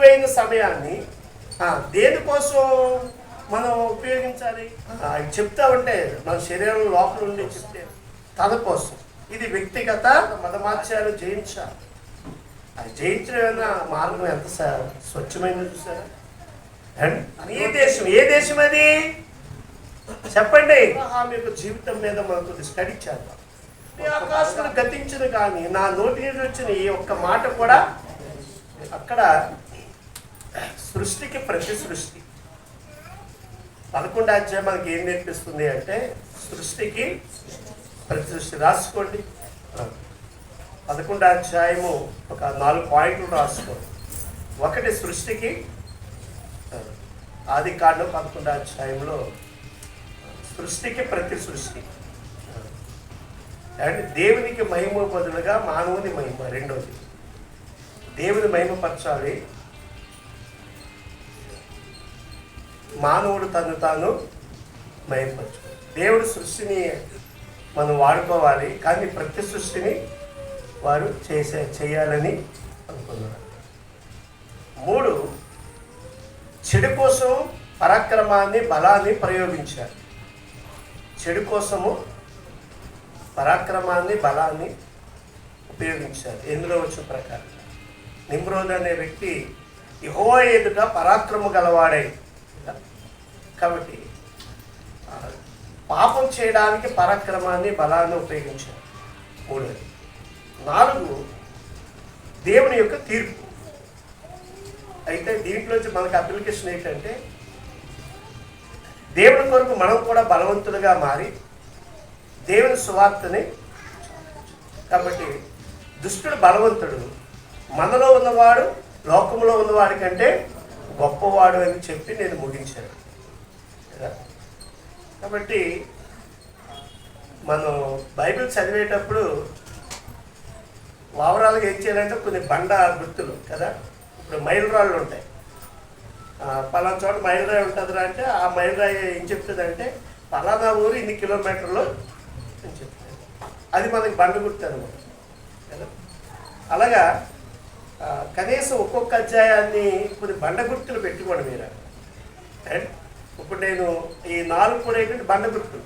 విలువైన సమయాన్ని దేనికోసం మనం ఉపయోగించాలి? చెప్తా ఉంటే మన శరీరం లోపల ఉండి చెప్తే తన కోసం. ఇది వ్యక్తిగత మతమార్చాలు జయించాలి. అది జయించడం మార్గం ఎంత స్వచ్ఛమైనది చూసారా? నీ దేశం ఏ దేశం అది చెప్పండి. ఆమె యొక్క జీవితం మీద మనకు స్టడీ చేద్దాం. ఆకాశాలు గతించదు కానీ నా నోటి నుంచి వచ్చిన ఈ ఒక్క మాట కూడా. అక్కడ సృష్టికి ప్రతి సృష్టి 11వ అధ్యాయం మనకి ఏం నేర్పిస్తుంది అంటే సృష్టికి ప్రతి సృష్టి. రాసుకోండి 11వ అధ్యాయము ఒక 4 పాయింట్లు రాసుకోండి. ఒకటి సృష్టికి ఆదికాండం 11వ అధ్యాయంలో సృష్టికి ప్రతి సృష్టి అంటే దేవునికి మహిమ బదులుగా మానవుని మహిమ. రెండోది దేవుని మహిమపరచాలి, మానవుడు తను తాను మహిమపరచాలి. దేవుడు సృష్టిని మనం వాడుకోవాలి కానీ ప్రతి సృష్టిని వారు చేయాలని అనుకున్నారు. 3 చెడు కోసం పరాక్రమాన్ని బలాన్ని ప్రయోగించారు. చెడు కోసము పరాక్రమాన్ని బలాన్ని ఉపయోగించారు. ఎందులో వచ్చిన ప్రకారం నిమ్రోద్ అనే వ్యక్తి యెహోవా ఎదుట పరాక్రమ గలవాడై కాబట్టి పాపం చేయడానికి పరాక్రమాన్ని బలాన్ని ఉపయోగించారు. 3. 4 దేవుని యొక్క తీర్పు. అయితే దీంట్లోంచి మనకు అప్లికేషన్ ఏంటంటే దేవుని కొరకు మనం కూడా బలవంతులుగా మారి దేవుని సువార్తని. కాబట్టి దుష్టుడు బలవంతుడు, మనలో ఉన్నవాడు లోకంలో ఉన్నవాడి కంటే గొప్పవాడు అని చెప్పి నేను ముగించాను కదా. కాబట్టి మనం బైబిల్ చదివేటప్పుడు ఓవరాల్గా ఏం చేయాలంటే కొన్ని బండ గుర్తులు కదా. ఇప్పుడు మైలురాళ్ళు ఉంటాయి. పలానా చోట మైలురాయి ఉంటుందిరా అంటే ఆ మైలురాయి ఏం చెప్తుందంటే పలానా ఊరు ఇన్ని కిలోమీటర్లు అని చెప్తుంది. అది మనకి బండ గుర్తు అనమాట కదా. అలాగా కనీసం ఒక్కొక్క అధ్యాయాన్ని కొన్ని బండ గుర్తులు పెట్టుకోండి మీరు. అండ్ ఇప్పుడు నేను ఈ 4 కూడా ఏంటంటే బండ గుర్తులు.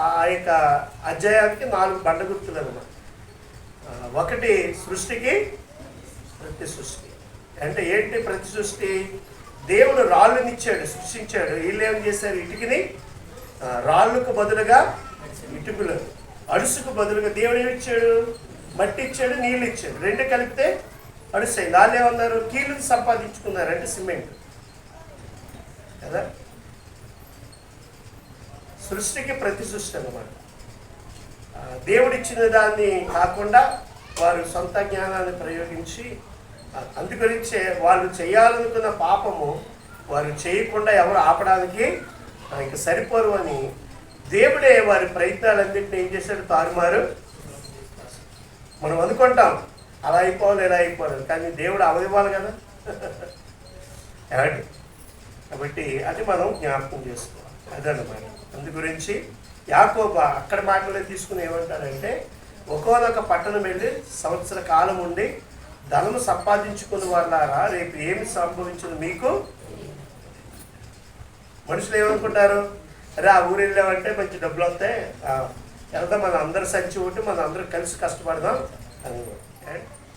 ఆ యొక్క అధ్యాయానికి 4 బండ గుర్తులు అనమాట. 1 సృష్టికి ప్రతి సృష్టి. అంటే ఏంటి ప్రతి సృష్టి? దేవుడు రాళ్ళనిచ్చాడు, సృష్టించాడు. వీళ్ళు ఏం చేశారు? ఇటుకని రాళ్ళకు బదులుగా ఇటుకలు, అడుసుకు బదులుగా దేవుడు ఏమిచ్చాడు? మట్టి ఇచ్చాడు, నీళ్ళు ఇచ్చాడు. 2 కలిపితే అడుస్తాయి. వాళ్ళు ఏమన్నారు? కీళ్ళని సంపాదించుకున్నారు అంటే సిమెంట్ కదా. సృష్టికి ప్రతి సృష్టి అన్నమాట. దేవుడిచ్చిన దాన్ని కాకుండా వారు సొంత జ్ఞానాన్ని ప్రయోగించి అందుగురించే వాళ్ళు చేయాలనుకున్న పాపము వారు చేయకుండా ఎవరు ఆపడానికి ఇంక సరిపోరు అని దేవుడే వారి ప్రయత్నాలన్నింటినీ ఏం చేశాడు? తారుమారు. మనం అనుకుంటాం అలా అయిపోవాలి ఇలా అయిపోవాలి, కానీ దేవుడు అవదివ్వాలి కదా. కాబట్టి అది మనం జ్ఞాపకం చేసుకోవాలి. అదన్నమాట. అందు గురించి యాకోబు అక్కడ మాటలే తీసుకుని ఏమంటారంటే ఒక్కొక్క పట్టణం వెళ్ళి సంవత్సర కాలం ఉండి ధనము సంపాదించుకుని వాళ్ళారా రేపు ఏమి సంభవించదు మీకు. మనుషులు ఏమనుకుంటారు? అరే ఆ ఊరు వెళ్ళామంటే మంచి డబ్బులు వస్తాయి, వెళ్దాం, మనం అందరు సంచి ఉంటే మనం అందరూ కలిసి కష్టపడదాం అని.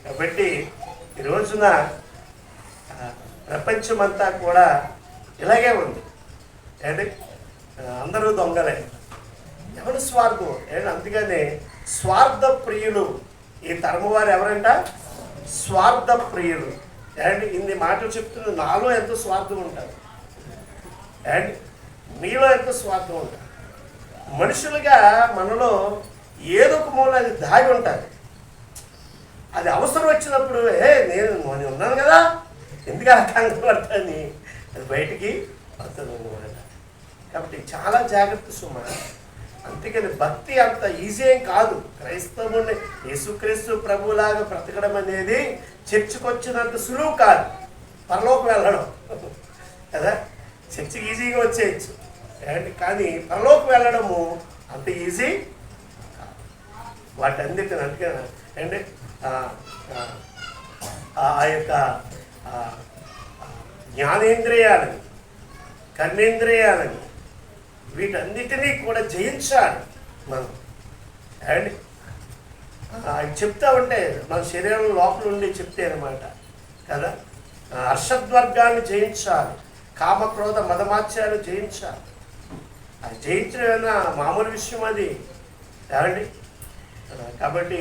కాబట్టి ఈ రోజున ప్రపంచమంతా కూడా ఇలాగే ఉంది. ఏంటి అందరూ దొంగలే, ఎవరి స్వార్థం ఏంటి. అందుకనే స్వార్థ ప్రియులు ఈ తరము వారు ఎవరంట? స్వార్థ ప్రియులు. అండ్ ఇన్ని మాటలు చెప్తున్న నాలో ఎంత స్వార్థం ఉంటుంది అండ్ మీలో ఎంత స్వార్థం ఉంటుంది. మనుషులుగా మనలో ఏదో ఒక మూల అది దాగి ఉంటుంది. అది అవసరం వచ్చినప్పుడు నేను ఉన్నాను కదా ఎందుకు అలా కంగారు పడతాని అది బయటికి వస్తుంది అన్నమాట. కాబట్టి చాలా జాగ్రత్త సుమ. అందుకని భక్తి అంత ఈజీ ఏం కాదు. క్రైస్తవుని యేసుక్రీస్తు ప్రభులాగా బ్రతకడం అనేది చర్చికి వచ్చినంత సులువు కాదు. పరలోకి వెళ్ళడం కదా, చర్చికి ఈజీగా వచ్చేయచ్చు కానీ పరలోకి వెళ్ళడము అంత ఈజీ వాటన్నిటిని. అందుకని అంటే ఆ యొక్క జ్ఞానేంద్రియాలని, కర్మేంద్రియాలని, వీటన్నిటినీ కూడా జయించాలి మనం. అండ్ అవి చెప్తా ఉంటే మన శరీరం లోపల ఉండి చెప్తే అనమాట కదా. హర్షద్వర్గాన్ని జయించాలి, కామక్రోధ మదమాత్యాలు జయించాలి. అది జయించడం ఏమైనా మామూలు విషయం అది ఏమండి? కాబట్టి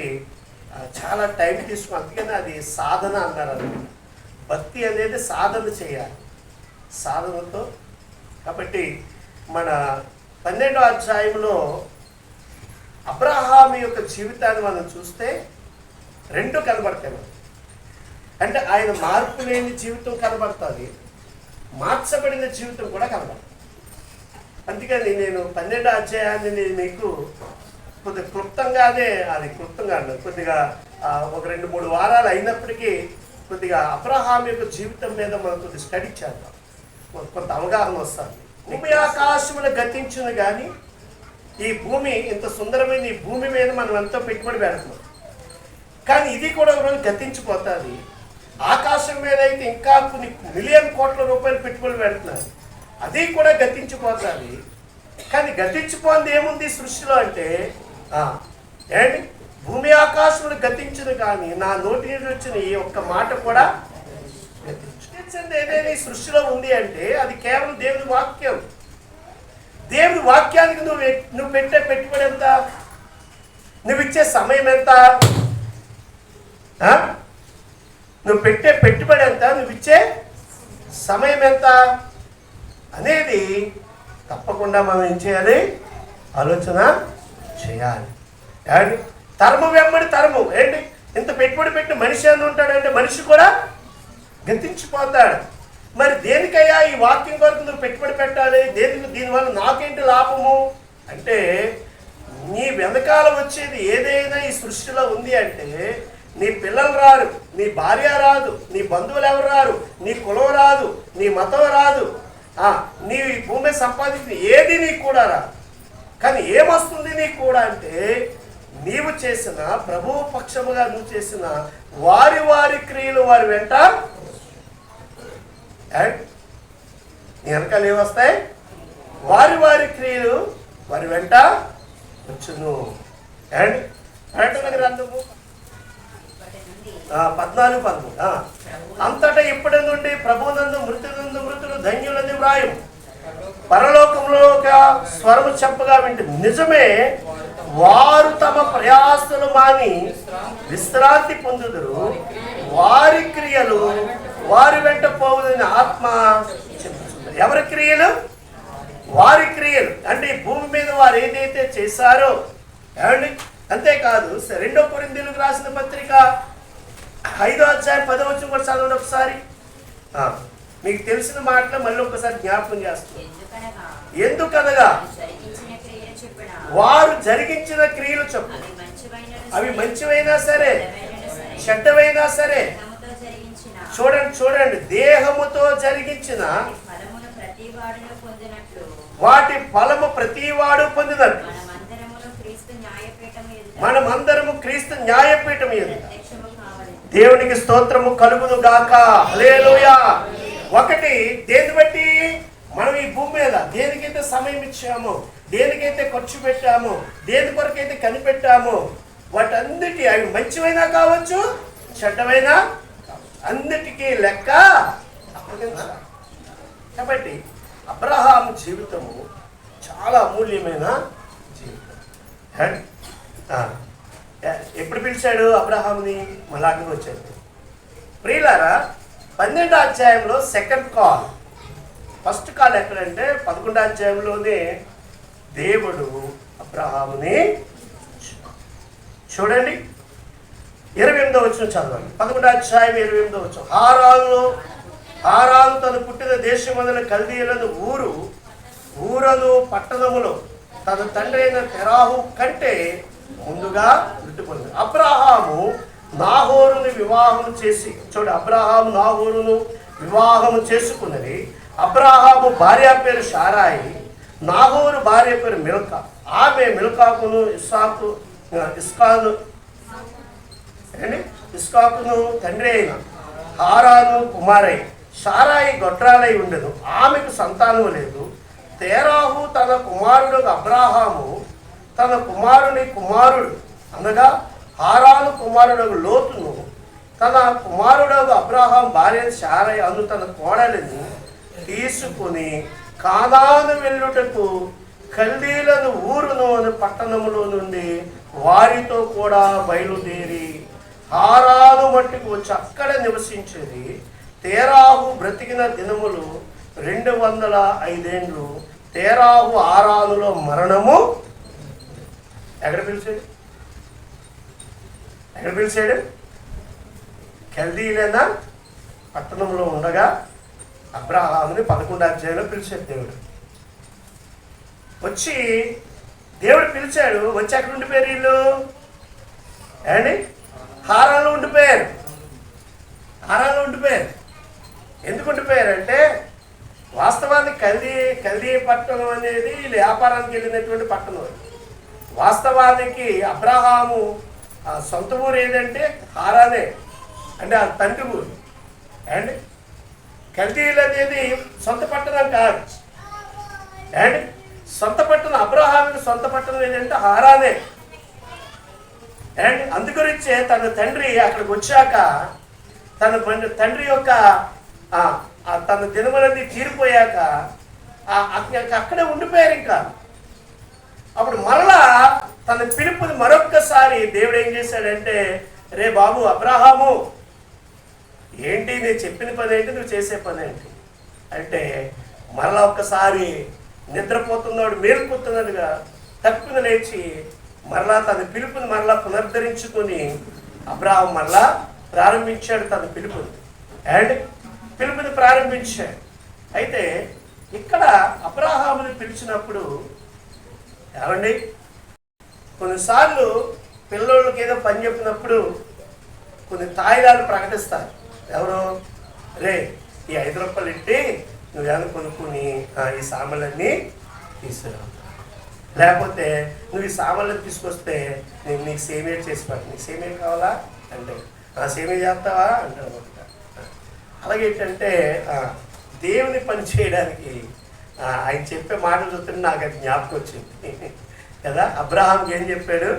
చాలా టైం తీసుకుని, అందుకని అది సాధన అన్నారు అనమాట. భక్తి అనేది సాధన చేయాలి, సాధనతో. కాబట్టి మన 12వ అధ్యాయంలో అబ్రహాము యొక్క జీవితాన్ని మనం చూస్తే రెండు కనబడతాయి. అంటే ఆయన మార్పు లేని జీవితం కనబడుతుంది, మార్చబడిన జీవితం కూడా కనబడుతుంది. అందుకని నేను 12వ అధ్యాయాన్ని నేను మీకు కొద్దిగా క్లుప్తంగానే, అది క్లుప్తంగా అన్నది కొద్దిగా ఒక 2-3 వారాలు అయినప్పటికీ కొద్దిగా అబ్రహాము యొక్క జీవితం మీద మనం కొద్దిగా స్టడీ చేద్దాం, కొంత అవగాహన వస్తుంది. భూమి ఆకాశములు గతించిన కానీ ఈ భూమి, ఇంత సుందరమైన ఈ భూమి మీద మనం ఎంతో పెట్టుబడి పెడుతున్నాం, కానీ ఇది కూడా ఒకరోజు గతించిపోతుంది. ఆకాశం మీద అయితే ఇంకా కొన్ని మిలియన్ కోట్ల రూపాయలు పెట్టుబడి పెడుతున్నారు, అది కూడా గతించిపోతుంది. కానీ గతించిపోయింది ఏముంది సృష్టిలో అంటే ఏంటి? భూమి ఆకాశములు గతించదు కానీ నా నోటి నుంచి వచ్చిన ఈ ఒక్క మాట కూడా గతించండి. ఏదైనా ఈ సృష్టిలో ఉంది అంటే అది కేవలం దేవుని వాక్యం. దేవుని వాక్యానికి నువ్వు పెట్టే పెట్టుబడి ఎంత? నువ్వు ఇచ్చే సమయం ఎంత? నువ్వు పెట్టే పెట్టుబడి ఎంత? నువ్వు ఇచ్చే సమయం ఎంత అనేది తప్పకుండా మనం ఏం చేయాలి? ఆలోచన చేయాలి. ఏంటి? తరము వెంబడి తరము. ఏంటి? ఇంత పెట్టుబడి పెట్టిన మనిషి అని ఉంటాడంటే మనిషి కూడా గతించిపోతాడు. మరి దేనికయ్యా ఈ వాక్యం కొరకు నువ్వు పెట్టుబడి పెట్టాలి? దీనివల్ల నాకేంటి లాభము అంటే, నీ వెనకాల వచ్చేది ఏదైనా ఈ సృష్టిలో ఉంది అంటే నీ పిల్లలు రారు, నీ భార్య రాదు, నీ బంధువులు ఎవరు రారు, నీ కులం రాదు, నీ మతం రాదు, నీ భూమి సంపాదించిన ఏది నీకు కూడా రాదు. కానీ ఏమొస్తుంది నీకు కూడా అంటే, నీవు చేసిన ప్రభువు పక్షముగా నువ్వు చేసిన వారి వారి క్రియలు వారి వెంట, నీ వెనకాల ఏమొస్తాయి? వారి వారి క్రియలు వారి వెంట వచ్చును. అండ్ ప్రకటన గ్రంథము 14:13 అంతటా ఇప్పటి నుండి ప్రభునందు మృతులు ధన్యులని వ్రాయం. పరలోకంలో ఒక స్వరము చెప్పగా వింటే, నిజమే, వారు తమ ప్రయాసలు మాని విశ్రాంతి పొందుదురు, వారి క్రియలు వారి వెంట పోవుదని ఆత్మ చెప్తుంది. ఎవరి క్రియలు? వారి క్రియలు. అంటే ఈ భూమి మీద వారు ఏదైతే చేశారో ఏమండి. అంతేకాదు 2 కొరింథీయులకు రాసిన పత్రిక 5వ అధ్యాయం 10వ వచనం కూడా చదవండి ఒకసారి. మీకు తెలిసిన మాటలు మళ్ళీ ఒకసారి జ్ఞాపకం చేస్తుంది. ఎందుకనగా వారు జరిగించిన క్రియలు చెప్పు, అవి మంచివైనా సరే చెడ్డవైనా సరే, చూడండి, దేహముతో జరిగించిన వాటి ఫలము ప్రతివాడు పొందినట్టు మనమందరము క్రీస్తు న్యాయపీఠం ఎదుట దేవునికి స్తోత్రము కలుగును గాక. హల్లెలూయా. ఒకటి, దేని బట్టి మనం ఈ భూమి మీద దేనికైతే సమయం ఇచ్చామో, దేనికైతే ఖర్చు పెట్టామో, దేని కొరకైతే కనిపెట్టామో, వాటన్నిటి అవి మంచివైనా కావచ్చు చెడ్డమైనా అన్నిటికీ లెక్క అప్పగించాలి. కాబట్టి అబ్రహాము జీవితము చాలా అమూల్యమైన జీవితం. ఎప్పుడు పిలిచాడు అబ్రహాముని? మలాకి వచ్చాడు. ప్రియులారా, 12వ అధ్యాయంలో సెకండ్ కాల్, ఫస్ట్ కాల్ ఎక్కడంటే 11వ అధ్యాయంలోనే దేవుడు అబ్రహాముని చూడండి. 28వ వచనం చదవండి. 11వ అధ్యాయం 28వ వచనం. హారాను తను పుట్టిన దేశమందుల కల్దీయులను ఊరను పట్టణములో తన తండ్రి అయిన తెరాహు కంటే ముందుగా మృతి పొందాడు. అబ్రహాము నాహోరుని వివాహం చేసి, అబ్రహాము నాహోరును వివాహము చేసుకున్నది. అబ్రహాము భార్య పేరు షారాయి, నాహోరు భార్య పేరు మిల్కా. ఆమె మిల్కాకును ఇస్కాకును తండ్రి అయిన హారాను కుమారై సారాయి గొడ్రాలై ఉండెను, ఆమెకు సంతానము లేదు. తేరాహు తన కుమారుడు అబ్రాహాము తన కుమారుని కుమారుడు అనగా హారాను కుమారుడు లోతును తన కుమారుడు అబ్రాహాం భార్య శారై అను తన కోడలిని తీసుకుని కానాను వెళ్ళుటకు కల్దీలను ఊరును అను పట్టణములో నుండి వారితో కూడా బయలుదేరి హారాను మట్టుకు వచ్చి అక్కడ నివసించేది. తేరాహు బ్రతికిన దినములు 205 ఏండ్లు. తేరాహు హారానులో మరణము ఎక్కడ పిలిచాడు? కల్దీలైన పట్టణంలో ఉండగా అబ్రాహాముని 11వ అధ్యాయంలో పిలిచాడు దేవుడు. వచ్చి దేవుడు పిలిచాడు. వచ్చి అక్కడ ఉండిపోయారు వీళ్ళు అండి. హారాలో ఉండిపోయారు. ఎందుకు ఉండిపోయారంటే వాస్తవానికి కల్దీ పట్టణం అనేది వీళ్ళు వ్యాపారానికి వెళ్ళినటువంటి పట్టణం. వాస్తవానికి అబ్రాహాము సొంత ఊరు ఏదంటే హారానే, అంటే ఆ తండ్రి ఊరు. అండ్ కల్దీలు అనేది సొంత పట్టణం కాదు. అండ్ సొంత పట్టణం అబ్రాహాముకి సొంత పట్టణం ఏంటంటే హారానే. అండ్ అందుగురించే తన తండ్రి అక్కడికి వచ్చాక తన తండ్రి యొక్క తన దినములన్నీ తీరిపోయాక అక్కడే ఉండిపోయారు. ఇంకా అప్పుడు మరలా తన పిలుపుని మరొక్కసారి దేవుడు ఏం చేశాడంటే, రే బాబు అబ్రాహాము, ఏంటి నేను చెప్పిన పని ఏంటి, నువ్వు చేసే పని ఏంటి అంటే, మరలా ఒక్కసారి నిద్రపోతున్నాడు మేలుకుతున్నట్టుగా తప్పున లేచి మరలా తన పిలుపుని మరలా పునరుద్ధరించుకొని అబ్రాహాం మరలా ప్రారంభించాడు తన పిలుపుని. అండ్ పిలుపుని ప్రారంభించాడు. అయితే ఇక్కడ అబ్రాహాముని పిలిచినప్పుడు ఏమండి, కొన్నిసార్లు పిల్లోళ్ళకి ఏదో పని చెప్పినప్పుడు కొన్ని తాయిలాలు ప్రకటిస్తారు. ఎవరు, రే ఈ 5 రూపాయలు ఇట్టి నువ్వేమో కొనుక్కుని ఈ సామాన్లన్నీ తీసుకురా, లేకపోతే నువ్వు ఈ సామాన్లు తీసుకొస్తే నేను నీకు సేమియా చేసి పట్టు. నీకు సేమియా కావాలా అంటే సేమియా చేస్తావా అంటారు. అలాగే ఏంటంటే దేవుని పని చేయడానికి ఆయన చెప్పే మాటలు చూస్తుంటే నాకు అది జ్ఞాపకం వచ్చింది కదా. అబ్రాహాంకి ఏం చెప్పాడు?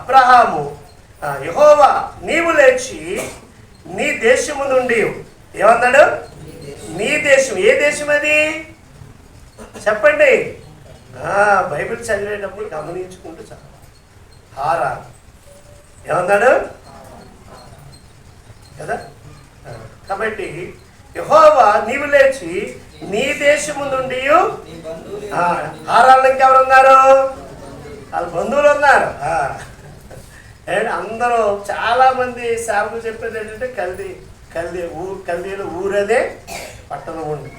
అబ్రాహాము, యెహోవా నీవు లేచి నీ దేశము నుండి, ఏమన్నాడు? నీ దేశం. ఏ దేశం అది చెప్పండి. బైబిల్ చదివేటప్పుడు గమనించుకుంటూ చదవాలి. హారా ఏమన్నాడు కదా. కాబట్టి యెహోవా నీవు లేచి నీ దేశము నుండి, హారాల్లో ఇంకెవరు ఉన్నారు? వాళ్ళ బంధువులు ఉన్నారు. అండ్ అందరూ చాలా మంది సేవకులు చెప్పేది ఏంటంటే కల్దీలో ఊరదే పట్టణం ఉంది.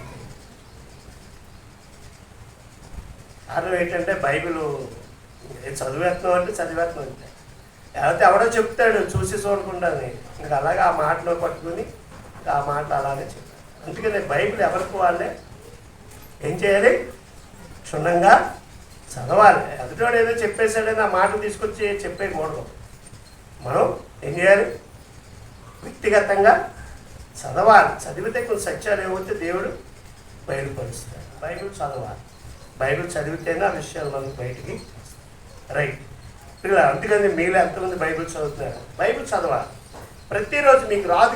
కారణం ఏంటంటే బైబిల్ చదివేస్తున్నాం అంటే చదివేస్తున్నాం అంటే, లేకపోతే ఎవడో చెప్తాడు చూసి చూడకుండానే, ఇంకా అలాగే ఆ మాటలో పట్టుకుని ఆ మాట అలాగే చెప్తాడు. అందుకని బైబిల్ ఎవరికి వాళ్ళే ఏం చేయాలి? క్షుణ్ణంగా చదవాలి. ఎదుటోడు ఏదో చెప్పేశాడని ఆ మాట తీసుకొచ్చి చెప్పేయకూడదు. మనం ఏం చేయాలి? వ్యక్తిగతంగా చదవాలి. చదివితే కొన్ని సత్యాలు ఏమవుతే దేవుడు బయలుపరుస్తాడు. బైబిల్ చదవాలి. బైబిల్ చదివితేనే ఆ విషయాలు మనకు బయటికి రైట్ పిల్లలు. అందుకని మీలో ఎంతమంది బైబిల్ చదువుతున్నారు? బైబిల్ చదవాలి ప్రతిరోజు. మీకు రాదు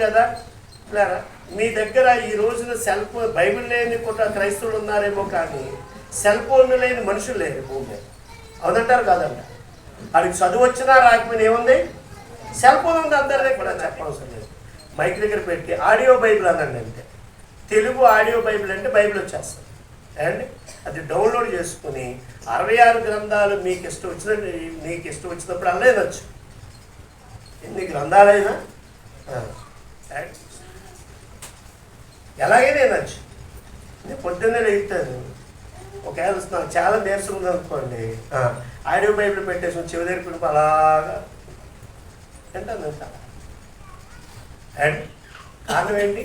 కదా పిల్లరా, మీ దగ్గర ఈ రోజున సెల్ ఫోన్, బైబిల్ లేని క్రైస్తవులు ఉన్నారేమో కానీ సెల్ ఫోన్ లేని మనుషులు లేరు భూమి మీద. అవునంటారు కాదంట. వాడికి చదువు వచ్చినా రాకపోయినా ఏముంది? సెల్ ఫోన్ ఉంది అందరిదే కూడా, చెప్పవసరం లేదు. మైక్ దగ్గర పెట్టి ఆడియో బైబిల్ అనండి అంతే. తెలుగు ఆడియో బైబిల్ అంటే బైబిల్ వచ్చేస్తుంది. అండ్ అది డౌన్లోడ్ చేసుకుని 66 గ్రంథాలు మీకు ఇష్టం వచ్చినప్పుడు అలా వినొచ్చు. ఎన్ని గ్రంథాలైనా ఎలాగైనా వినొచ్చు. నేను పొద్దున్నే లేస్తాను. ఒకవేళ నాకు చాలా నీరసం ఉందనుకోండి, ఆడియో బైబిల్ పెట్టేసి చెవి దగ్గర అలాగా వింటాను. అండ్ కారణం ఏంటి?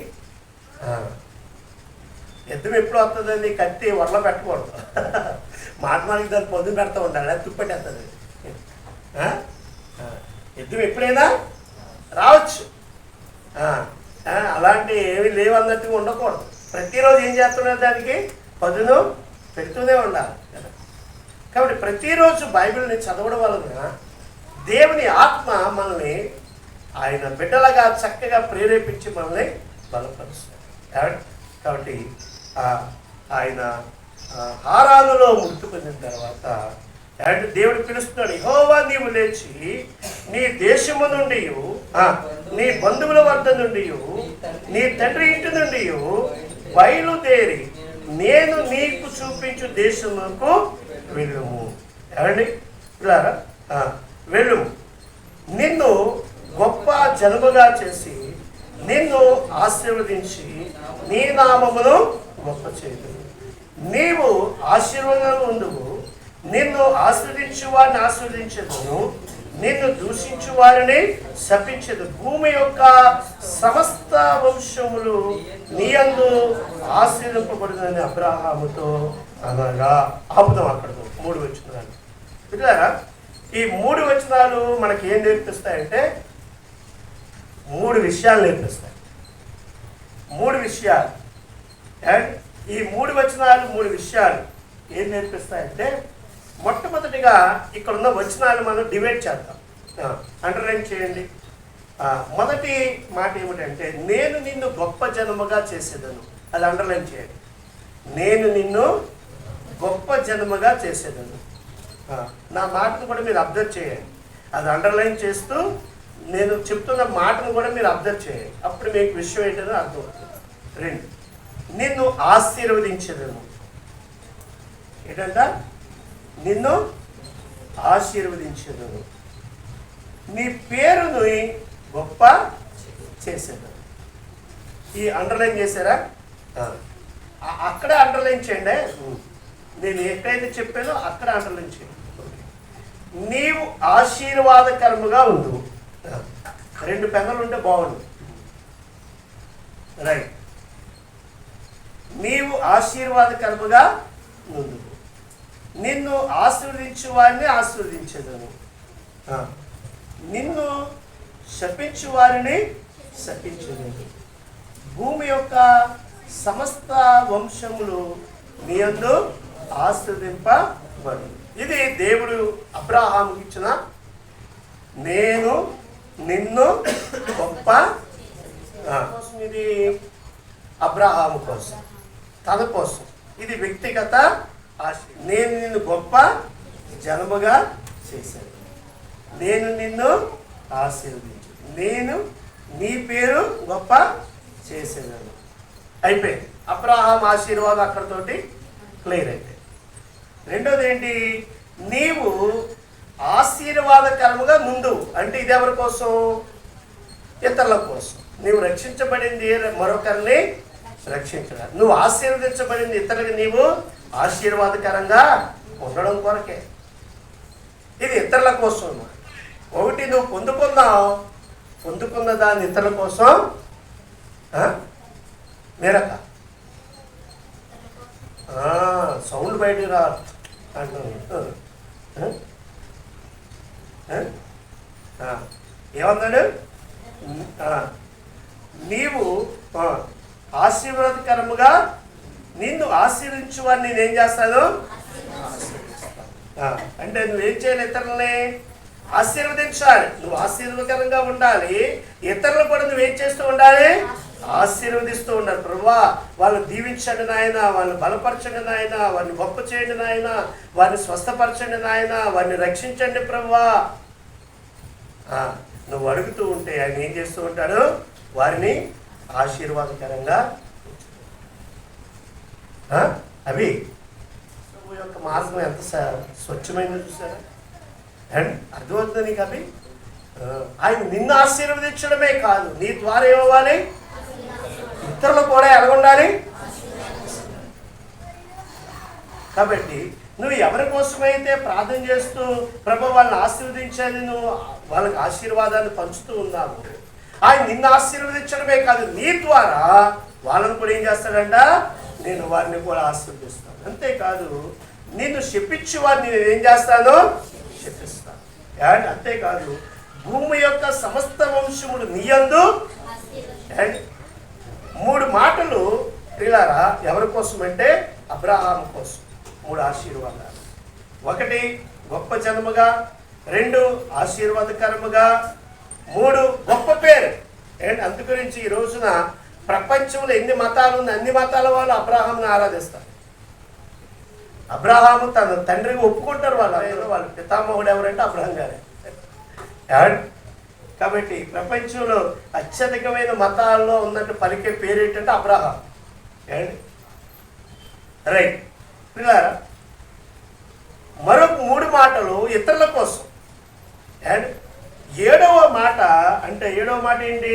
యుద్ధం ఎప్పుడు వస్తుందండి? కత్తి వరలో పెట్టకూడదు. మాటమానికి దాన్ని పొద్దున పెడతా ఉండాలి, అది తుప్పెట్టేస్తుంది. యుద్ధం ఎప్పుడైనా రావచ్చు. అలాంటి ఏమి లేవన్నట్టుగా ఉండకూడదు. ప్రతిరోజు ఏం చేస్తున్నారు, దానికి పదును పెడుతూనే ఉండాలి కదా. కాబట్టి ప్రతిరోజు బైబిల్ని చదవడం వలన దేవుని ఆత్మ మనల్ని ఆయన బిడ్డలుగా చక్కగా ప్రేరేపించి మనల్ని బలపరుస్తారు. కాబట్టి ఆయన హారానులో మృతి పొందిన తర్వాత దేవుడు పిలుస్తున్నాడు, యెహోవా నీవు లేచి నీ దేశము నుండి, నీ బంధువుల వద్ద నుండి, నీ తండ్రి ఇంటి నుండి బయలుదేరి నేను నీకు చూపించు దేశముకు వెళ్ళుము. ఏమండి పిల్లారా, వెళ్ళుము. నిన్ను గొప్ప జనముగా చేసి నిన్ను ఆశీర్వదించి నీ నామమును గొప్ప చేయదు. నీవు ఆశీర్వాదాలు ఉండువు. నిన్ను ఆశీర్వదించు వారిని ఆశీర్వదించదును, నిన్ను దూషించు వారిని శపించదు. భూమి యొక్క సమస్త వంశములు నీ యందు ఆశీర్వదింపబడుతుందని అబ్రాహాముతో అనగా. ఆపుదాం అక్కడ 3 వచనాలు. పిల్లారా, ఈ 3 వచనాలు మనకి ఏం నేర్పిస్తాయంటే 3 విషయాలు నేర్పిస్తాయి. 3 విషయాలు. అండ్ ఈ 3 వచనాలు 3 విషయాలు ఏం నేర్పిస్తాయంటే, మొట్టమొదటిగా ఇక్కడ ఉన్న వచనాలు మనం డివైడ్ చేద్దాం, అండర్లైన్ చేయండి. మొదటి మాట ఏమిటంటే, నేను నిన్ను గొప్ప జనముగా చేసేదను. అది అండర్లైన్ చేయండి. నేను నిన్ను గొప్ప జనముగా చేసేదను. నా మాటను కూడా మీరు అబ్జర్వ్ చేయండి. అది అండర్లైన్ చేస్తూ నేను చెప్తున్న మాటను కూడా మీరు అబ్జర్వ్ చేయండి. అప్పుడు మీకు విషయం ఏంటో అర్థమవుతుంది. 2, నిన్ను ఆశీర్వదించేదను. ఏంటంట? నిన్ను ఆశీర్వదించేదను. నీ పేరును గొప్ప చేసేదను. ఈ అండర్లైన్ చేశారా? అక్కడ అండర్లైన్ చేయండి. నేను ఎక్కడైతే చెప్పానో అక్కడ అండర్లైన్ చేయండి. నీవు ఆశీర్వాదకరముగా ఉండు. 2 పెన్నులు ఉంటే బాగుండు. రైట్. నీవు ఆశీర్వాదకరముగా ఉండు. నిన్ను ఆశీర్వదించు వారిని ఆశీర్వదించేదను, నిన్ను శపించు వారిని శపించేదను. భూమి యొక్క సమస్త వంశములు నీ యందు ఆశీర్వదింపబడు. ఇది దేవుడు అబ్రాహాముకి ఇచ్చిన నేను నిన్ను గొప్ప. ఇది అబ్రాహాము కోసం, తన కోసం. ఇది వ్యక్తిగత ఆశ. నేను నిన్ను గొప్ప జనముగా చేశాను, నేను నిన్ను ఆశీర్వదించు, నేను నీ పేరు గొప్ప చేసేదాను. అయిపోయింది. అబ్రాహాం ఆశీర్వాదం అక్కడతోటి క్లియర్ అయిపోయింది. రెండోది ఏంటి? నీవు ఆశీర్వాదకరముగా ముందు. అంటే ఇది ఎవరి కోసం? ఇతరుల కోసం. నీవు రక్షించబడింది మరొకరిని రక్షించడం. నువ్వు ఆశీర్వదించబడింది ఇతరులకు నీవు ఆశీర్వాదకరంగా ఉండడం కొరకే. ఇది ఇతరుల కోసం. ఒకటి నువ్వు పొందుకున్న దాన్ని ఇతరుల కోసం వేరొక సౌండ్ బయటికి రా అంటున్నాను. ఏమన్నాడు? నీవు ఆశీర్వాదకరముగా నిన్ను ఆశీర్వించు అని నేనేం చేస్తాను? అంటే నువ్వేం చేయాలి? ఇతరులని ఆశీర్వదించాలి. నువ్వు ఆశీర్వదకరంగా ఉండాలి. ఇతరులు కూడా నువ్వేం చేస్తూ ఉండాలి? ఆశీర్వదిస్తూ ఉండాలి. ప్రభువా వాళ్ళని దీవించండి నాయన, వాళ్ళని బలపరచండి నాయన, వారిని గొప్ప చేయండి నాయన, వారిని స్వస్థపరచండి నాయన, వారిని రక్షించండి ప్రభువా. నువ్వు అడుగుతూ ఉంటే ఆయన ఏం చేస్తూ ఉంటాడు? వారిని ఆశీర్వాదకరంగా. అవి ప్రభు యొక్క మార్గం ఎంత స్వచ్ఛమైనది చూసారా? అండ్ అర్థమవుతుంది నీకు అవి. ఆయన నిన్ను ఆశీర్వదించడమే కాదు, నీ ద్వారా ఏమవ్వాలి? ఇతరులు కూడా ఎలాగుండాలి? కాబట్టి నువ్వు ఎవరి కోసమైతే ప్రార్థన చేస్తూ ప్రభు వాళ్ళని ఆశీర్వదించాలి, నువ్వు వాళ్ళకి ఆశీర్వాదాన్ని పంచుతూ ఉన్నావు, ఆయన నిన్ను ఆశీర్వదించడమే కాదు, నీ ద్వారా వాళ్ళని కూడా ఏం చేస్తాడంట? నేను వారిని కూడా ఆశీర్వదిస్తాను. అంతేకాదు నిన్ను శపించి వారిని నేను ఏం చేస్తాను? శపిస్తాను. అంతేకాదు భూమి యొక్క సమస్త వంశములు నీ యందు ప్రియులారా ఎవరి కోసం అంటే అబ్రహాము కోసం 3 ఆశీర్వాదాలు. 1 గొప్ప జన్మగా, 2 ఆశీర్వాదకరముగా, 3 గొప్ప పేరు. అండ్ అందు గురించి ఈ రోజున ప్రపంచంలో ఎన్ని మతాలు ఉన్నాయి, అన్ని మతాల వాళ్ళు అబ్రహాముని ఆరాధిస్తారు. అబ్రహాము తన తండ్రికి ఒప్పుకుంటారు. వాళ్ళ పితామహుడు ఎవరంటే అబ్రహాం గారే. కాబట్టి ప్రపంచంలో అత్యధికమైన మతాల్లో ఉన్నట్టు పలికే పేరు ఏంటంటే అబ్రహాం. రైట్ పిల్లారా, మరొక 3 మాటలు ఇతరుల కోసం. అండ్ 7వ మాట అంటే 7వ మాట ఏంటి?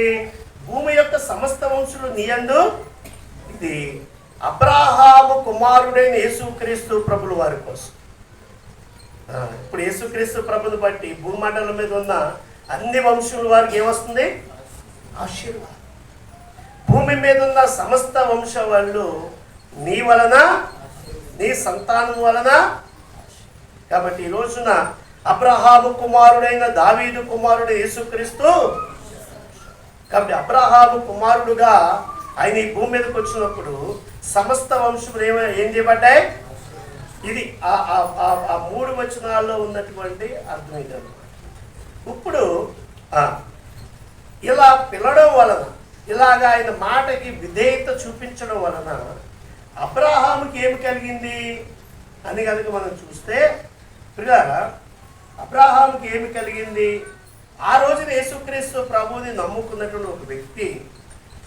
భూమి యొక్క సమస్త వంశులు నీయందు, ఇది అబ్రహాము కుమారుడైన యేసుక్రీస్తు ప్రభుల వారి కోసం. ఇప్పుడు యేసుక్రీస్తు ప్రభుని బట్టి భూమండలం మీద ఉన్న అన్ని వంశముల వారికి ఏమొస్తుంది? ఆశీర్వాదం. భూమి మీద ఉన్న సమస్త వంశ వాళ్ళు నీ వలన, నీ సంతానం వలన. కాబట్టి ఈ రోజున అబ్రహాము కుమారుడైన దావీదు కుమారుడు యేసుక్రీస్తు. కాబట్టి అబ్రహాము కుమారుడుగా ఆయన ఈ భూమి మీదకి వచ్చినప్పుడు సమస్త వంశములు ఏం చేయబడ్డాయి? ఇది ఆ 3 వచనాల్లో ఉన్నటువంటి అర్థం ఇదన్నమాట. ఇప్పుడు ఇలా పిలవడం వలన, ఇలాగా ఆయన మాటకి విధేయత చూపించడం వలన అబ్రహాముకి ఏమి కలిగింది అని కనుక మనం చూస్తే, ప్రియులారా అబ్రహాముకి ఏమి కలిగింది? ఆ రోజున యేసుక్రీస్తు ప్రభువుని నమ్ముకున్నటువంటి ఒక వ్యక్తి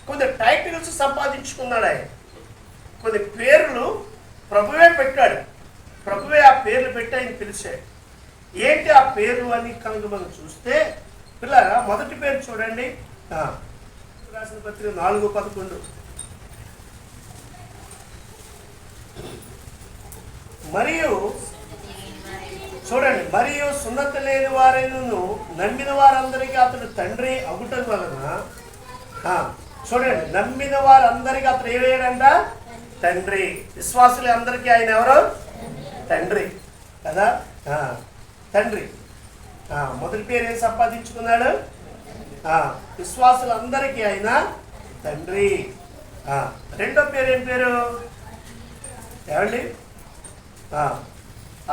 కొన్ని టైటిల్స్ సంపాదించుకున్నాడు. ఆయన కొన్ని పేర్లు ప్రభువే పెట్టాడు. ప్రభువే ఆ పేర్లు పెట్టి ఆయన పిలిచాడు. ఏంటి ఆ పేర్లు అని కనుక మనం చూస్తే, పిల్లరా మొదటి పేరు చూడండి, రాసిన పత్రిక 4:11. మరియు చూడండి, మరియు సున్నత లేని వారైనను నమ్మిన వారందరికీ అతడు తండ్రి అగుట వలన, చూడండి నమ్మిన వారందరికీ అతడు ఏమయ్యాడంట? తండ్రి. విశ్వాసులు అందరికీ ఆయన ఎవరు? తండ్రి కదా. తండ్రి మొదటి పేరు ఏం సంపాదించుకున్నాడు? విశ్వాసులందరికీ ఆయన తండ్రి. రెండో పేరు ఏం పేరు ఏమండి?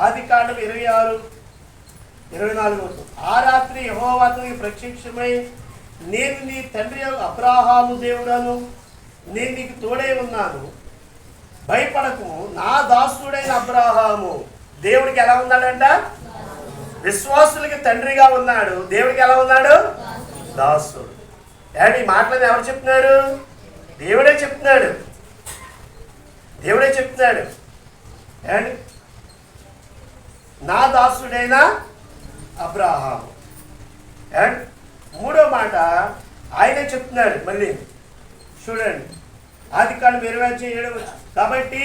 ఆదికాండం 26:24. ఆ రాత్రి యెహోవా అతనికి ప్రత్యక్షమై, నేను నీ తండ్రి అబ్రహాము దేవుడను, నేను నీకు తోడై ఉన్నాను, భయపడకము, నా దాసుడైన అబ్రహాము. దేవుడికి ఎలా ఉన్నాడంట? విశ్వాసులకి తండ్రిగా ఉన్నాడు. దేవుడికి ఎలా ఉన్నాడు? దాసుడు. ఈ మాటలని ఎవరు చెప్తున్నారు? దేవుడే చెప్తున్నాడు. దేవుడే చెప్తున్నాడు. అండ్ నా దాసుడైన అబ్రహాము. అండ్ 3వ మాట ఆయనే చెప్తున్నాడు. మళ్ళీ చూడండి, ఆదికాండం 27. కాబట్టి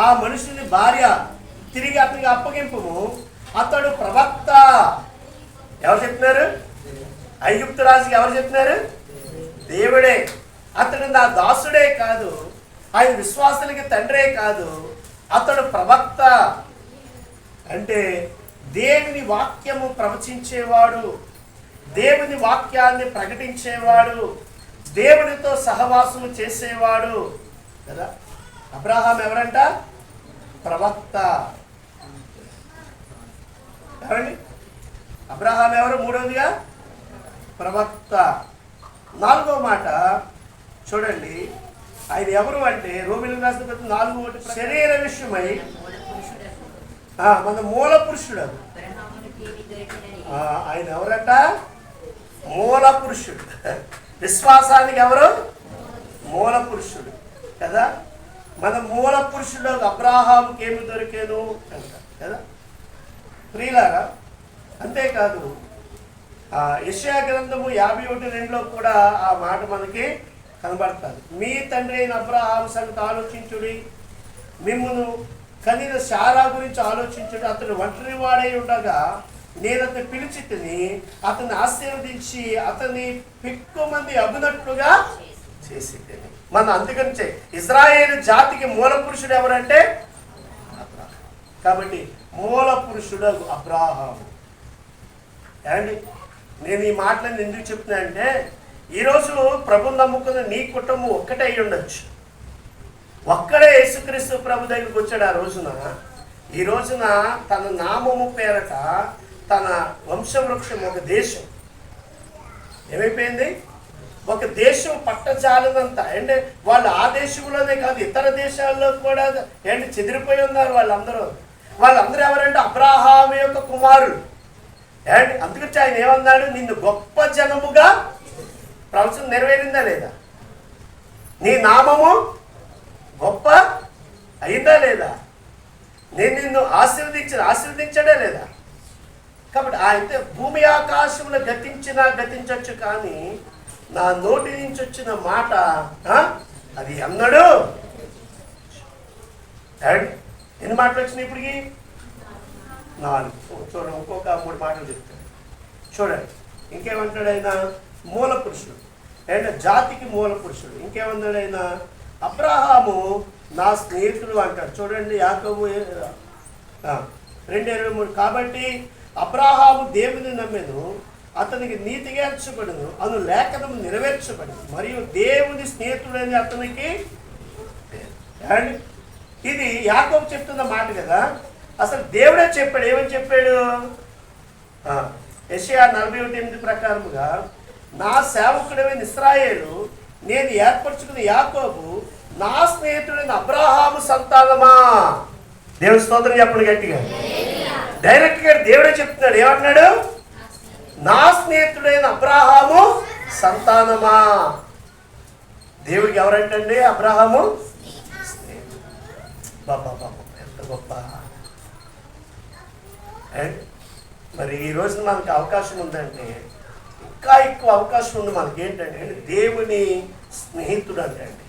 ఆ మనుషుని భార్య తిరిగి అతనికి అప్పగింపము, అతడు ప్రవక్త. ఎవరు చెప్తున్నారు? ఐగుప్తు రాజుకి ఎవరు చెప్తున్నారు? దేవుడే. అతడు నా దాసుడే కాదు, ఆయన విశ్వాసులకి తండ్రే కాదు, అతడు ప్రవక్త. అంటే దేవుని వాక్యము ప్రవచించేవాడు, దేవుని వాక్యాన్ని ప్రకటించేవాడు, దేవునితో సహవాసము చేసేవాడు కదా. అబ్రహాం ఎవరంట? ప్రవక్త. ఏమండి? అబ్రహాం ఎవరు? 3వదిగా ప్రవక్త. 4వ మాట చూడండి, ఆయన ఎవరు అంటే రోమీయులకు రాసిన పత్రిక 4:1, శరీర విషయమై మన మూల పురుషుడు. ఆయన ఎవరంట? మూల పురుషుడు. విశ్వాసానికి ఎవరు? మూల పురుషుడు కదా. మన మూల పురుషుడు అబ్రహాముకి ఏమి దొరికేను అంట కదా. ప్రియులారా, అంతేకాదు యెషయా గ్రంథము 51:2 కూడా ఆ మాట మనకి కనబడుతుంది. మీ తండ్రి అయిన అబ్రహాము సంగతి ఆలోచించుడి, మిమ్మును కనిన శారా గురించి ఆలోచించుడు. అతను ఒంటరి వాడై ఉండగా నేను అతను పిలిచి తిని అతన్ని ఆశీర్వదించి అతన్ని పెక్కుమంది అగునట్లుగా చేసి. మన అందుకని ఇజ్రాయేలు జాతికి మూల పురుషుడు ఎవరంటే అబ్రహాము. కాబట్టి మూల పురుషుడు అబ్రహాము. అండి నేను ఈ మాటలను ఎందుకు చెప్తున్నా అంటే, ఈరోజు ప్రభుని నమ్ముకున్న నీ కుటుంబం ఒక్కటే అయి ఉండొచ్చు. ఒక్కడే యేసుక్రీస్తు ప్రభు దగ్గరికి వచ్చాడు ఆ రోజున. ఈ రోజున తన నామము పేరట తన వంశవృక్షం ఒక దేశం ఏమైపోయింది? ఒక దేశం పట్టజాలనంత. అంటే వాళ్ళు ఆ దేశంలోనే కాదు, ఇతర దేశాల్లో కూడా చెదిరిపోయి ఉన్నారు వాళ్ళందరూ. వాళ్ళందరూ ఎవరంటే అబ్రాహాము యొక్క కుమారులు. అండ్ అందుకని ఆయన ఏమన్నాడు? నిన్ను గొప్ప జనముగా, ప్రవచనం నెరవేరిందా లేదా? నీ నామము గొప్ప అయిందా లేదా? నేను నిన్ను ఆశీర్వదించడే లేదా? కాబట్టి అయితే భూమి ఆకాశములు గతించవచ్చు, కానీ నా నోటి నుంచి వచ్చిన మాట అది అన్నాడు. ఎన్ని మాటలు వచ్చినాయి ఇప్పటికి? 4. చూడండి, ఇంకొక 3 మాటలు చెప్తాడు. చూడండి ఇంకేమంటాడు ఆయన? మూల పురుషుడు అంటే జాతికి మూల పురుషుడు. ఇంకేమన్నాడు ఆయన? అబ్రహాము నా స్నేహితుడు అంటాడు. చూడండి యాకోబు 2:23. కాబట్టి అబ్రహాము దేవుని నమ్మెను, అతనికి నీతిగా ఎంచబడును అను లేఖనము నెరవేర్చబడింది, మరియు దేవుని స్నేహితుడని అతనికి. అండ్ ఇది యాకోబు చెప్తున్న మాట కదా. అసలు దేవుడే చెప్పాడు. ఏమని చెప్పాడు? యెషయా 41:8 ప్రకారముగా నా సేవకుడైన ఇశ్రాయేలు, నేను ఏర్పరచుకున్న యాకోబు, నా స్నేహితుడైన అబ్రహాము సంతానమా. దేవుని స్తోత్రం చెప్పండి గట్టిగా. డైరెక్ట్గా దేవుడే చెప్తున్నాడు. ఏమంటున్నాడు? నా స్నేహితుడైన అబ్రహాము సంతానమా. దేవుడికి ఎవరంటండి? అబ్రహాము బాబా. ఎంత గొప్ప. మరి ఈ రోజున మనకు అవకాశం ఉందంటే, ఇంకా ఎక్కువ అవకాశం ఉంది మనకి. ఏంటంటే దేవుని స్నేహితుడు అంటే అండి.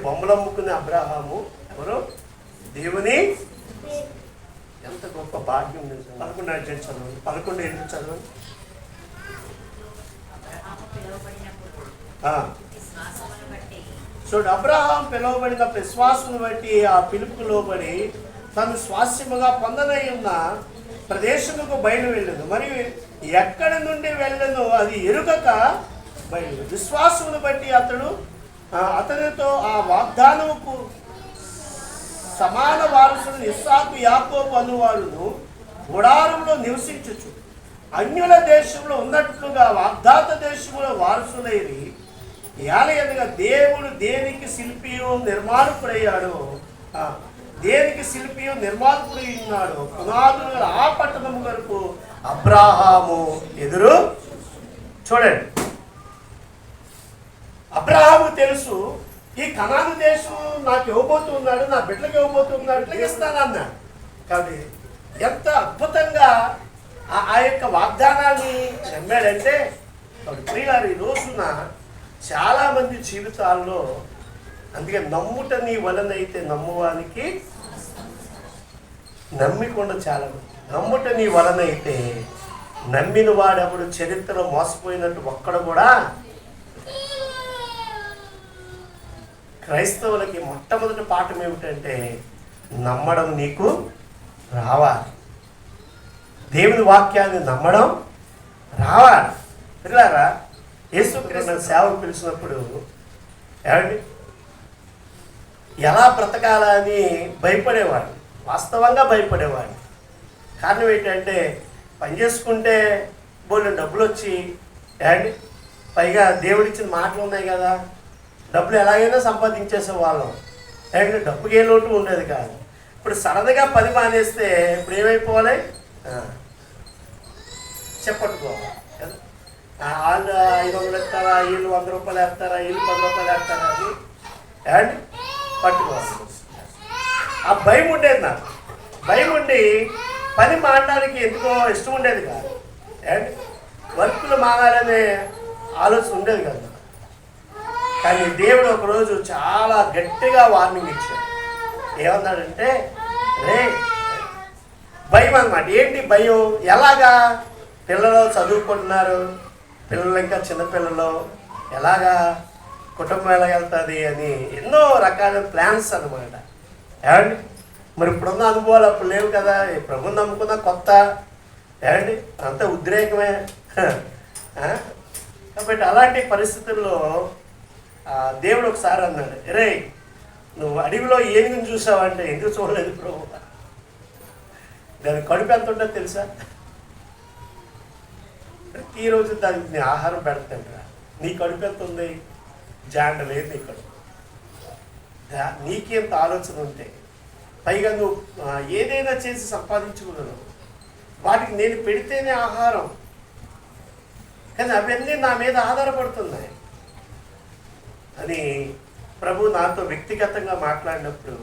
బొమ్మలు అమ్ముకునే అబ్రహాము ఎవరు? దేవుని. ఎంత గొప్ప భాగ్యం. 11 చదవండి. 11 చదవండి. చూడు, అబ్రహాం పిలువబడిన విశ్వాసమును బట్టి ఆ పిలుపుకు లోబడి తను స్వాస్యముగా పొందనై ఉన్న ప్రదేశముకు బయలు వెళ్ళను, మరియు ఎక్కడి నుండి వెళ్ళను అది ఎరుగక బయలు. విశ్వాసమును బట్టి అతనితో ఆ వాగ్దానముకు సమాన వారసుడు ఇస్సాకు యాకోబు అనువారును గుడారంలో నివసించుచు అన్యుల దేశంలో ఉన్నట్లుగా వాగ్దాత దేశంలో వారసులైరి. ఏలయనగా దేవుడు దేనికి శిల్పియో నిర్మాణకుడయ్యాడో, దేనికి శిల్పియో నిర్మాణకుడై ఉన్నాడు, పునాదులు ఆ పట్టణము వరకు అబ్రహాము ఎదురు. చూడండి, అబ్రహాము తెలుసు ఈ కనాను దేశం నాకు ఇవ్వబోతున్నాడు, నా బిడ్డలకు ఇవ్వబోతున్నాడు, ఇస్తానన్నాడు. కాబట్టి ఎంత అద్భుతంగా ఆ యొక్క వాగ్దానాన్ని నమ్మాడంటే. కాబట్టి ప్రియులారు, ఈ రోజున చాలామంది జీవితాల్లో అందుకే నమ్ముట నీ వలనైతే నమ్మువానికి నమ్మికుండా చాలామంది. నమ్ముట నీ వలనైతే నమ్మిన వాడెవడు చరిత్రలో మోసపోయినట్టు ఒక్కడ కూడా. క్రైస్తవులకి మొట్టమొదటి పాఠం ఏమిటంటే నమ్మడం నీకు రావాలి. దేవుని వాక్యాన్ని నమ్మడం రావాలి. పిల్లారా, యేసుక్రీస్తు సేవకు పిలిచినప్పుడు ఏమండి ఎలా బ్రతకాలని భయపడేవాడు. వాస్తవంగా భయపడేవాడు. కారణం ఏంటంటే పని చేసుకుంటే బోళ్ళు డబ్బులు వచ్చి ఏమండి పైగా దేవుడిచ్చిన మాటలు ఉన్నాయి కదా, డబ్బులు ఎలాగైనా సంపాదించేసే వాళ్ళం. ఏమంటే డబ్బుకి ఏ లోటు ఉండేది కాదు. ఇప్పుడు సరదాగా పని మానేస్తే ఇప్పుడు ఏమైపోవాలి? చెప్పట్టుకోవాలి కదా. వాళ్ళు 500 వేస్తారా, వీళ్ళు 100 రూపాయలు వేస్తారా, వీళ్ళు 10 రూపాయలు వేస్తారా అని అండ్ పట్టుకోవాలి. ఆ భయం ఉండేది నాకు. భయం ఉండి పని మానడానికి ఎందుకో ఇష్టం ఉండేది కాదు. అండ్ వర్కులు మానాలనే ఆలోచన ఉండేది కదా. కానీ దేవుడు ఒకరోజు చాలా గట్టిగా వార్నింగ్ ఇచ్చాడు. ఏమన్నాడంటే, రే భయం అన్నమాట. ఏంటి భయం? ఎలాగా? పిల్లలు చదువుకుంటున్నారు, పిల్లలు ఇంకా చిన్నపిల్లలు, ఎలాగా కుటుంబం ఎలా వెళ్తుంది అని ఎన్నో రకాల ప్లాన్స్ అన్నమాట. ఏమండి మరి ఇప్పుడున్న అనుభవాలు అప్పుడు లేవు కదా. ప్రభుని నమ్ముకున్న కొత్త ఏమండి అంతా ఉద్రేకమే. కాబట్టి అలాంటి పరిస్థితుల్లో దేవుడు ఒకసారి అన్నాడు, రే నువ్వు అడవిలో ఏనుగుని చూసావంటే ఎందుకు చూడలేదు ప్రభు? దాని కడుపు ఎంత ఉంటుందో తెలుసా? ప్రతిరోజు దానికి నీ ఆహారం పెడతాంట్రా. నీ కడుపు ఎంత ఉంది? జాండ లేదు నీ కడుపు. నీకేంత ఆలోచన ఉంటే పైగా నువ్వు ఏదైనా చేసి సంపాదించుకున్నాను, వాటికి నేను పెడితేనే ఆహారం. కానీ అవన్నీ నా మీద ఆధారపడుతున్నాయి అని ప్రభు నాతో వ్యక్తిగతంగా మాట్లాడినప్పుడు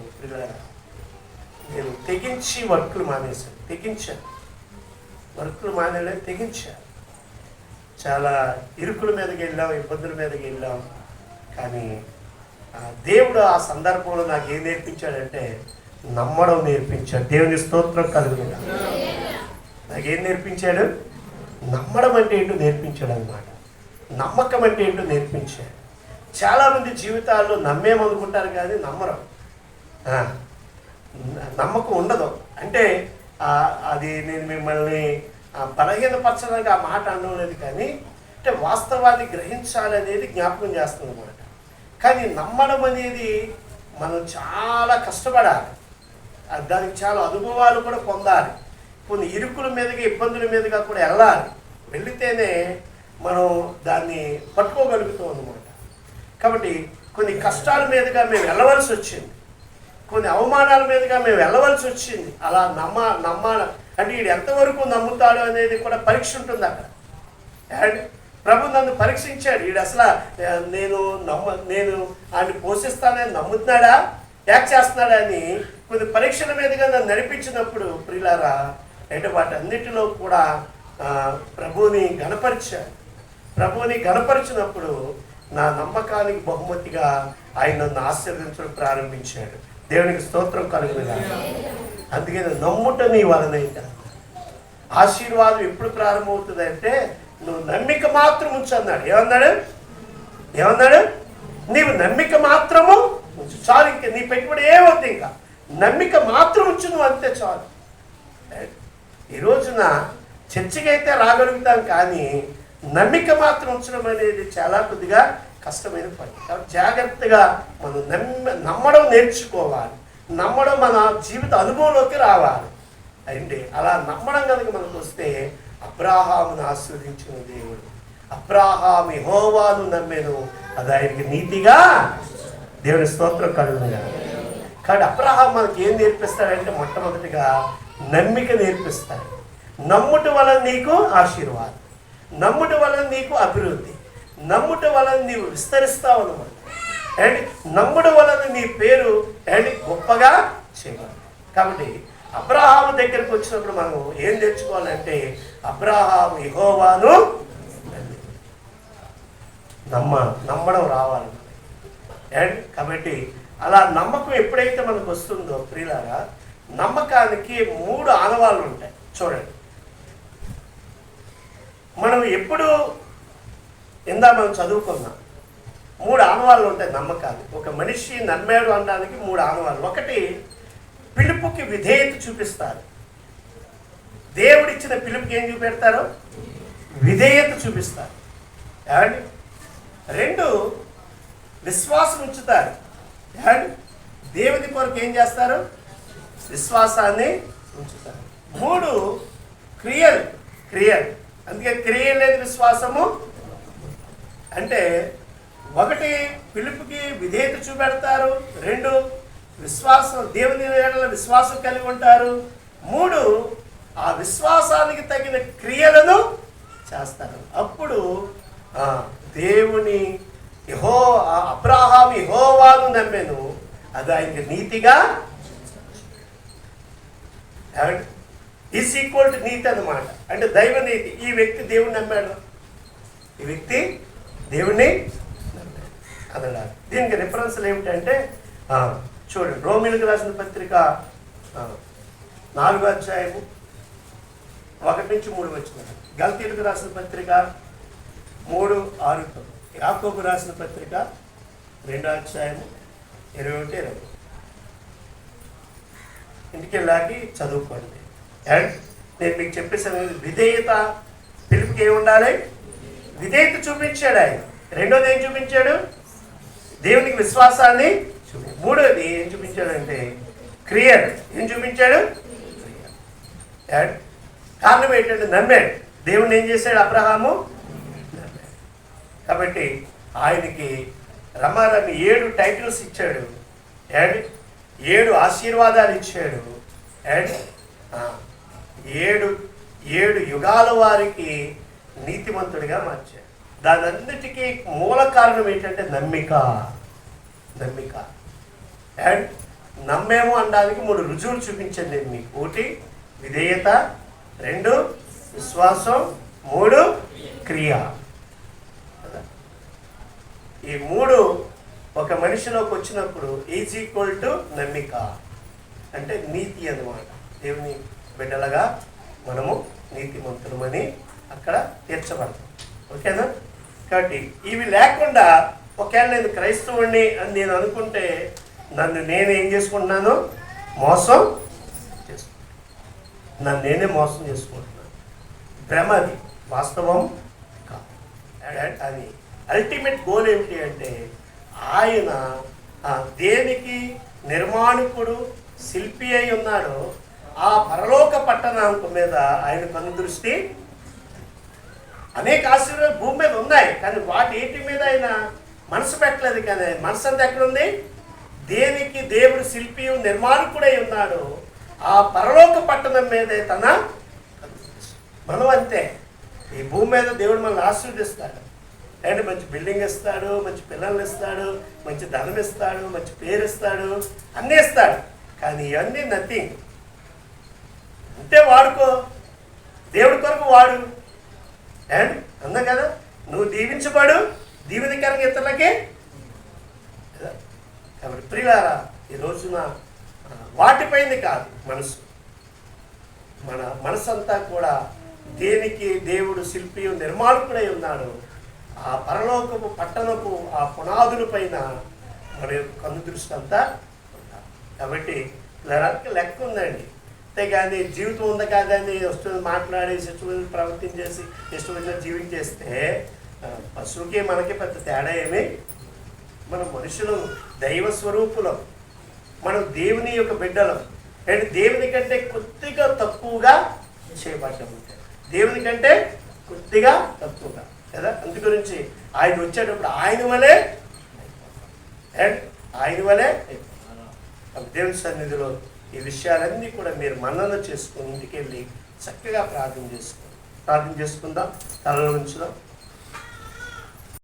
నేను తెగించి వర్కులు మానేశాను. వర్కులు మానేయలేదు, తెగించాను. చాలా ఇరుకుల మీదకి వెళ్ళాం, ఇబ్బందుల మీదకి వెళ్ళాం. కానీ దేవుడు ఆ సందర్భంలో నాకు ఏం నేర్పించాడంటే నమ్మడం నేర్పించాడు. దేవుని స్తోత్రం కలుగుతుంది. నాకేం నేర్పించాడు? నమ్మడం అంటే ఏంటో నేర్పించాడు అన్నమాట. నమ్మకం అంటే ఏంటో నేర్పించాడు. చాలామంది జీవితాల్లో నమ్మేమనుకుంటారు కానీ నమ్మరు. నమ్మకం ఉండదు. అంటే అది నేను మిమ్మల్ని బలహీనపరచడానికి ఆ మాట అనడం లేదు, కానీ అంటే వాస్తవాన్ని గ్రహించాలనేది జ్ఞాపకం చేస్తుంది అన్నమాట. కానీ నమ్మడం అనేది మనం చాలా కష్టపడాలి, దానికి చాలా అనుభవాలు కూడా పొందాలి, కొన్ని ఇరుకుల మీదగా ఇబ్బందుల మీదుగా కూడా వెళితేనే మనం దాన్ని పట్టుకోగలుగుతాం అన్నమాట. కాబట్టి కొన్ని కష్టాల మీదుగా మేము వెళ్ళవలసి వచ్చింది, కొన్ని అవమానాల మీదుగా మేము వెళ్ళవలసి వచ్చింది. అలా నమ్మాలి అంటే వీడు ఎంతవరకు నమ్ముతాడు అనేది కూడా పరీక్ష ఉంటుంది అక్కడ. అండ్ ప్రభు నన్ను పరీక్షించాడు. వీడు అసలు నేను ఆయన్ని పోషిస్తానని నమ్ముతున్నాడా, యాక్ట్ చేస్తున్నాడా అని కొన్ని పరీక్షల మీదుగా నన్ను నడిపించినప్పుడు ప్రియులారా, అంటే వాటన్నిటిలో కూడా ప్రభువుని గణపరిచినప్పుడు నా నమ్మకానికి బహుమతిగా ఆయన నన్ను ఆశీర్వదించడం ప్రారంభించాడు. దేవునికి స్తోత్రం కలుగునుగాక. అందుకే నమ్ముట నీ వలనైతే ఆశీర్వాదం ఎప్పుడు ప్రారంభమవుతుంది అంటే నువ్వు నమ్మిక మాత్రం ఉంచు అన్నాడు. ఏమన్నాడు? నీవు నమ్మిక మాత్రము ఉంచు చాలు, ఇంకా నీ పెట్టుబడి ఏమవుతుంది, ఇంకా నమ్మిక మాత్రం ఉంచు నువ్వు, అంతే చాలు. ఈ రోజున చర్చికి అయితే రాగలుగుతాం, కానీ నమ్మిక మాత్రం ఉంచడం అనేది చాలా కొద్దిగా కష్టమైన పని. కాబట్టి జాగ్రత్తగా మనం నమ్మడం నేర్చుకోవాలి. నమ్మడం మన జీవిత అనుభవంలోకి రావాలి. అంటే అలా నమ్మడం కనుక మనకు వస్తే అబ్రాహామును ఆశీర్వదించిన దేవుడు, అబ్రాహాము యెహోవాను నమ్మెను, అది ఆయనకి నీతిగా. దేవుని స్తోత్రం కలుగునుగా. కాబట్టి అబ్రాహాము మనకి ఏం నేర్పిస్తాడంటే మొట్టమొదటిగా నమ్మిక నేర్పిస్తాడు. నమ్ముట వలన నీకు ఆశీర్వాదం, నమ్ముట వలన నీకు అభివృద్ధి, నమ్ముట వలన నీవు విస్తరిస్తావు అన్నమాట. అండ్ నమ్ముట వలన నీ పేరు అండ్ గొప్పగా చేయాలి. కాబట్టి అబ్రాహాము దగ్గరికి వచ్చినప్పుడు మనం ఏం తెచ్చుకోవాలంటే అబ్రాహాము యెహోవాను నమ్మడం రావాలి. అండ్ కాబట్టి అలా నమ్మకం ఎప్పుడైతే మనకు వస్తుందో ప్రియులారా, నమ్మకానికి 3 ఆనవాళ్ళు ఉంటాయి. చూడండి, మనం ఎప్పుడు మనం చదువుకున్నాం 3 ఆనవాళ్ళు ఉంటాయి నమ్మకాలు. ఒక మనిషి నమ్మాడు అనడానికి 3 ఆనవాళ్ళు. ఒకటి, పిలుపుకి విధేయత చూపిస్తారు. దేవుడిచ్చిన పిలుపుకి ఏం చూపెడతారు? విధేయత చూపిస్తారు. ఏమండి? 2, విశ్వాసం ఉంచుతారు. ఏమండి? దేవుని కొరకు ఏం చేస్తారు? విశ్వాసాన్ని ఉంచుతారు. 3, క్రియలు. అందుకే క్రియ లేదు విశ్వాసము. అంటే 1, పిలుపుకి విధేయత చూపెడతారు. 2, విశ్వాసం, దేవుని ఏడల విశ్వాసం కలిగి ఉంటారు. 3, ఆ విశ్వాసానికి తగిన క్రియలను చేస్తారు. అప్పుడు దేవుని అబ్రాహాము యెహోవాను నమ్మెను, అది ఆయనకి నీతిగా ఈజ్ ఈక్వల్ టు నీతి అన్నమాట. అంటే దైవ నీతి. ఈ వ్యక్తి దేవుని నమ్మాడు, ఈ వ్యక్తి దేవుణ్ణి నమ్మాడు అన్నాడు. దీనికి రిఫరెన్స్లు ఏమిటంటే చూడండి, రోమిలకు రాసిన పత్రిక 4వ అధ్యాయము 1-3 వచనాలు, గల్తీలకు రాసిన పత్రిక 3:6, యాకోబు రాసిన పత్రిక 2వ అధ్యాయము 21-22. ఇంటికి వెళ్ళాకి చదువుకోండి. అండ్ నేను మీకు చెప్పేసాను, విధేయత. పిలుపుకి ఏమి ఉండాలి? విధేయత చూపించాడు ఆయన. 2వది ఏం చూపించాడు? దేవునికి విశ్వాసాన్ని మూడోది ఏం చూపించాడంటే క్రియలు. ఏం చూపించాడు? కారణం ఏంటంటే నమ్మాడు. దేవుణ్ణి ఏం చేశాడు అబ్రహాము? నమ్మాడు. కాబట్టి ఆయనకి రమారమి 7 టైటిల్స్ ఇచ్చాడు అండ్ 7 ఆశీర్వాదాలు ఇచ్చాడు అండ్ 7 యుగాల వారికి నీతిమంతుడిగా మార్చాడు. దానంతటికీ మూల కారణం ఏంటంటే నమ్మిక. అండ్ నమ్మేమో అనడానికి 3 రుజువులు చూపించండి నేను మీకు. 1 విధేయత, 2 విశ్వాసం, 3 క్రియ. ఈ 3 ఒక మనిషిలోకి వచ్చినప్పుడు ఈజ్ ఈక్వల్ టు నమ్మిక అంటే నీతి అన్నమాట. దేవుని బిడ్డలుగా మనము నీతిమంతులమని అక్కడ తీర్చబడతాం. ఓకేనా? కాబట్టి ఇవి లేకుండా ఒకవేళ నేను క్రైస్తవుడిని అని నేను అనుకుంటే నన్ను నేను ఏం చేసుకుంటున్నాను? మోసం చేసుకుంటున్నాను. నన్ను నేనే మోసం చేసుకుంటున్నాను. భ్రమ, అది వాస్తవం కాదు. అది అల్టిమేట్ గోల్ ఏమిటి అంటే ఆయన దేనికి నిర్మాణకుడు, శిల్పి అయి ఉన్నాడో ఆ పరలోక పట్టణం మీద ఆయన కన్ను దృష్టి. అనేక ఆశీర్వాదాలు భూమి మీద ఉన్నాయి, కానీ వాటి మీద ఆయన మనసు పెట్టలేదు. కానీ మనసు అంతా ఎక్కడుంది? దేనికి దేవుడు శిల్పి నిర్మాణకుడై ఉన్నాడు ఆ పరలోక పట్టణం మీదే తన. మనం అంతే. ఈ భూమి మీద దేవుడు మనల్ని ఆశీర్వదిస్తాడు. అంటే మంచి బిల్డింగ్ ఇస్తాడు, మంచి పిల్లల్ని ఇస్తాడు, మంచి ధనం ఇస్తాడు, మంచి పేరు ఇస్తాడు, అన్నీ ఇస్తాడు. కానీ ఇవన్నీ నథింగ్. అంటే వాడుకో, దేవుడి కొరకు వాడు. అండ్ అన్నా కదా, నువ్వు దీవించబడు, దీవెనకరంగా ఇతరులకి. కాబట్టి ప్రియులారా, ఈ రోజున వాటిపైంది కాదు మనసు. మన మనసంతా కూడా దేనికి దేవుడు శిల్పి నిర్మాణకుడై ఉన్నాడు ఆ పరలోకపు పట్టణపు ఆ పునాదుల పైన మన కన్ను దృష్టి అంతా ఉంటారు. కాబట్టి లెక్క ఉందండి. అంతేగాని జీవితం ఉంది కాదని వస్తుంది మాట్లాడేసి ఇష్టమైన ప్రవర్తించేసి ఇష్టమైన జీవించేస్తే పశువుకి మనకి పెద్ద తేడా ఏమి. మనం మనుషులు దైవ స్వరూపులం, మనం దేవుని యొక్క బిడ్డలం. అండ్ దేవుని కంటే కొద్దిగా తక్కువగా చేయబడ్డాము. దేవుని కంటే కొద్దిగా తక్కువగా కదా. అందు గురించి ఆయన వచ్చేటప్పుడు ఆయన వలే అండ్ ఆయన వలే దేవుని సన్నిధిలో ఈ విషయాలన్నీ కూడా మీరు మననం చేసుకుని ఇంటికి వెళ్ళి చక్కగా ప్రార్థన చేసుకుందాం. తలలో ఉంచుదాం.